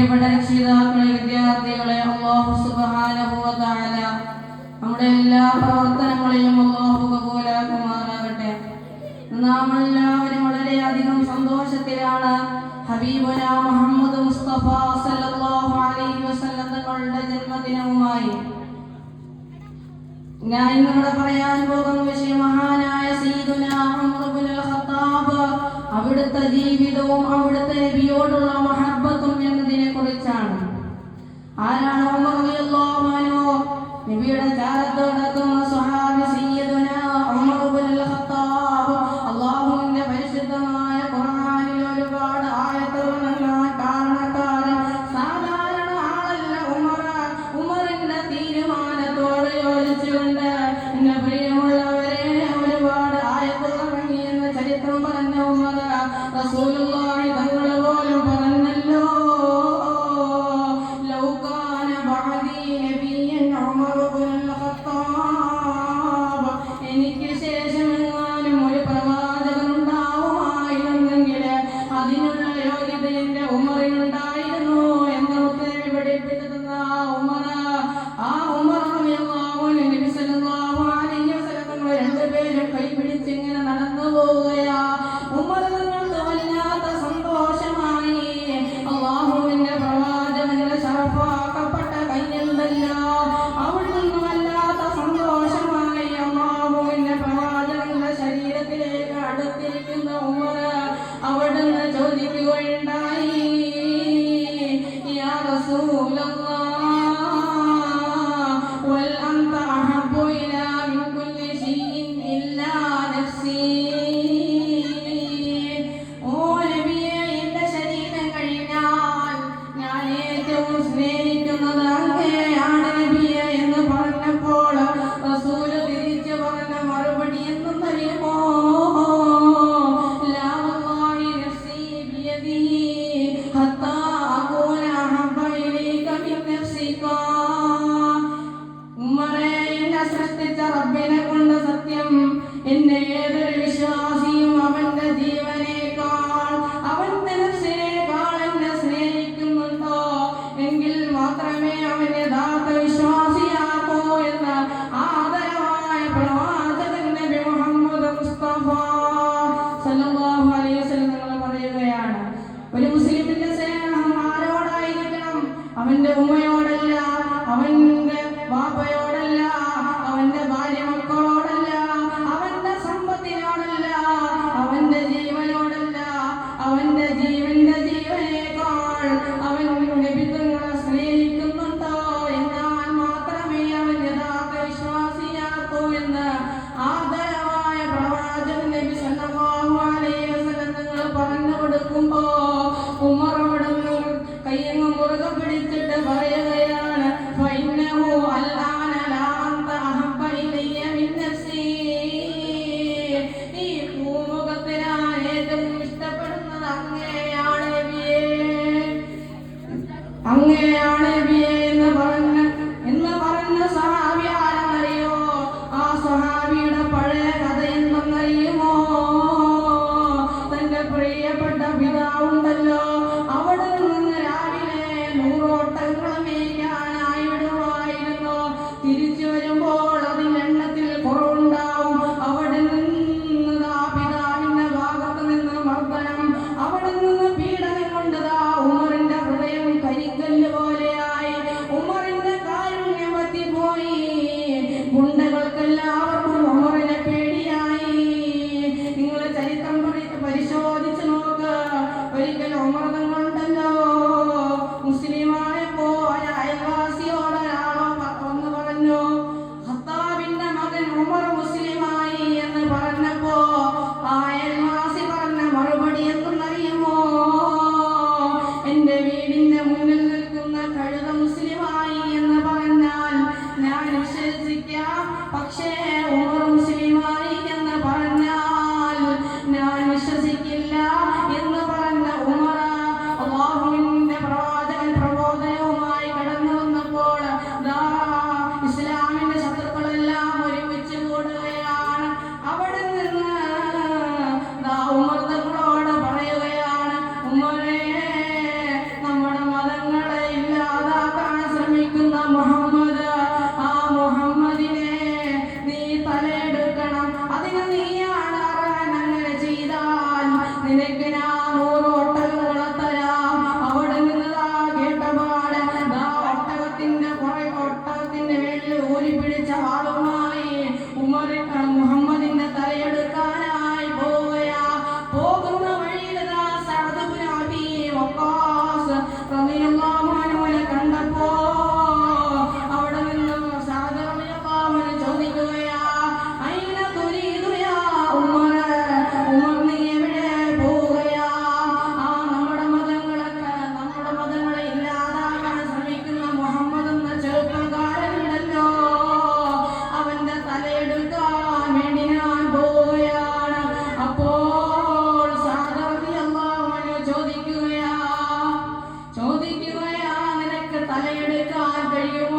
പ്രിയപ്പെട്ട രക്ഷിതാക്കളെ, വിദ്യാർത്ഥികളെ, അല്ലാഹു സുബ്ഹാനഹു വ തആല നമ്മുടെ എല്ലാ പ്രവർത്തനങ്ങളെയും അല്ലാഹു കബൂലാക്കുമാറാകട്ടെ. നാം എല്ലാവരും വളരെയധികം സന്തോഷത്തിലാണ്. ഹബീബുന മുഹമ്മദ് മുസ്തഫ സല്ലല്ലാഹു അലൈഹി വസല്ലം തങ്ങളുടെ ജന്മദിനവുമായി ഞാൻ ഇന്നിവിടെ പറയാൻ പോകുന്ന വിഷയം മഹാനായ സയ്യിദുനാ ഉമർ ഇബ്നുൽ ഖത്താബ്, അവിടുത്തെ ജീവിതവും അവിടുത്തെ നബിയോടുള്ള മഹബ്ബത്തും എന്നതിനെ കുറിച്ചാണ്. ആരാണ് ഉമർ റളിയല്ലാഹു അൻഹു? നബിയുടെ ചാരത്ത് നടക്കുന്ന സ്വഹാബി സയ്യിദുനാ ഉമർ ഇബ്നുൽ ഖത്താബ്. അല്ലാഹുവിന്റെ പരിശുദ്ധമായ ഖുർആനിൽ ഒരുപാട് ആയത്തുകൾ നൽകാൻ കാരണക്കാരൻ സാധാരണ ആളല്ല ഉമർ. ഉമറിന്റെ തീരുമാനത്തോട് യോജിച്ചുകൊണ്ട് എന്റെ പ്രിയമുള്ളവരെ ഒരുപാട് ആയത്തുകൾ ഇറങ്ങിയെന്ന് ചരിത്രം പറഞ്ഞ ഉമർ റസൂലുള്ളാഹി തങ്ങൾ പോലും പറഞ്ഞല്ലോ, ലൗ കാന ബഅദി നബിയ്യൻ ഉമർ ഇബ്നുൽ ഖത്താബ്, എനിക്ക് ശേഷമെങ്ങാനും ഒരു പ്രവാചകൻ ഉണ്ടാവുമായിരുന്നെങ്കിൽ അതിനുള്ള യോഗ്യത എന്റെ ഉമറിനുണ്ടായിരുന്നു എന്ന് ഉത്തരവ് പഠിപ്പിച്ചതെന്ന ആ ഉമർ റളിയല്ലാഹു അൻഹു നബി സല്ലല്ലാഹു അലൈഹി വസല്ലം തങ്ങൾ രണ്ടുപേരും കൈപിടിച്ച് ഇങ്ങനെ നടന്നു പോവുകയാ. ഉമർ തങ്ങൾക്ക് വല്ലാത്ത സന്തോഷമായി. അല്ലാഹുവിന്റെ പ്രവാചകന്റെ ശറഫാക്കപ്പെട്ട കൈയുണ്ടല്ലോ, അവിടുന്ന് വല്ലാത്ത സന്തോഷമായി. അല്ലാഹുവിന്റെ പ്രവാചകന്റെ ശരീരത്തിലേക്ക് അടുത്തിരിക്കുന്ന ഉമർ അവിടുന്ന് ചോദിക്കുകയുണ്ടായി, യാ റസൂലല്ലാഹ്, വൽ അൻത അഹബ്ബു ഇലാ മിൻ കുല്ലി ശൈഇൻ ഇല്ലാ നഫ്സി. ഓ നബിയേ, എന്റെ ശരീരം കഴിഞ്ഞാൽ ഞാൻ ഏറ്റവും സ്നേഹിക്കുന്നത് അങ്ങയെയാണ് നബിയേ എന്ന് പറഞ്ഞപ്പോൾ റസൂല് തിരിച്ചു പറഞ്ഞ മറുപടി എന്തെന്നറിയുമോ? ലാ വല്ലാഹി നഫ്സി ബിയദിഹി ഹത്താ അകൂന അഹബ്ബ ഇലൈക മിൻ നഫ്സിക. ഉമറേ, എന്നെ സൃഷ്ടിച്ച റബ്ബിനെ കൊണ്ട് സത്യം, എന്നെ ഏതൊരു വിശ്വാസിയും അവന്റെ ജീവനേക്കാൾ അവന്റെ നഫ്സിനേക്കാൾ എന്നെ സ്നേഹിക്കുന്നുണ്ടോ എങ്കിൽ മാത്രമേ അവൻ യഥാർത്ഥ വിശ്വാസിയാകൂ എന്ന് ആദരവായ പ്രവാചകൻ നബി മുഹമ്മദ് മുസ്തഫ സല്ലല്ലാഹു അലൈഹി വസല്ലം തങ്ങൾ പറയുകയാണ്. ഒരു മുസ്ലിമിന്റെ സ്നേഹം ആരോടായിരിക്കണം? അവന്റെ ഉമ്മയോടല്ല, അവന്റെ വാപ്പയോടല്ല, അവന്റെ ഭാര്യ മക്കളോടല്ല, അവന്റെ സമ്പത്തിനോടല്ല, അവന്റെ ജീവനോടല്ല. അവന്റെ ജീവന്റെ ജീവനേക്കാൾ അവൻ നബിതങ്ങളെ സ്നേഹിക്കുന്നുണ്ടോ എന്നാൽ മാത്രമേ അവൻ യഥാർത്ഥ വിശ്വാസിയാക്കൂ എന്ന് ആദരവായ പ്രവാചകൻ നബി സല്ലല്ലാഹു അലൈഹി വസല്ലം തങ്ങൾ പറഞ്ഞു കൊടുക്കുമ്പോ ഉമർ അവിടുന്ന് കയ്യങ്ങ് മുറുകെ പിടിച്ചിട്ട് പറയുകയാണ്, ഫഇന്നഹു അൽആന ലാ അൻത അഹബ്ബ ഇലയ്യ മിൻ നഫ്സി. ഈ ഭൂമുഖത്ത് ഞാൻ ഏറ്റവും ഇഷ്ടപ്പെടുന്നത് അങ്ങയെയാണ് നബിയേ, അങ്ങയെയാണ് നബിയേ എന്ന് പറഞ്ഞ സഹാബി ആരെന്നറിയോ? ആ സഹാബിയുടെ പഴയ കഥ എന്തെന്നറിയുമോ? തന്റെ പ്രിയപ്പെട്ട പിതാവുണ്ടല്ലോ, അവിടെ നിന്ന് രാവിലെ 100 ഓട്ടങ്ങൾ മേയ്ക്കാനായി വിടുമായിരുന്നു. തിരിച്ചു വരുമ്പോൾ അതിൽ എണ്ണത്തിൽ കുറവുണ്ടാവും. അവിടെ നിന്ന് ആ പിതാവിന്റെ ഭാഗത്ത് നിന്ന് മർദ്ദനം, അവിടെ നിന്ന് പീഡനം കൊണ്ട് ഉമറിന്റെ ഹൃദയം കരിക്കല്ല് പോലെ കഴിയും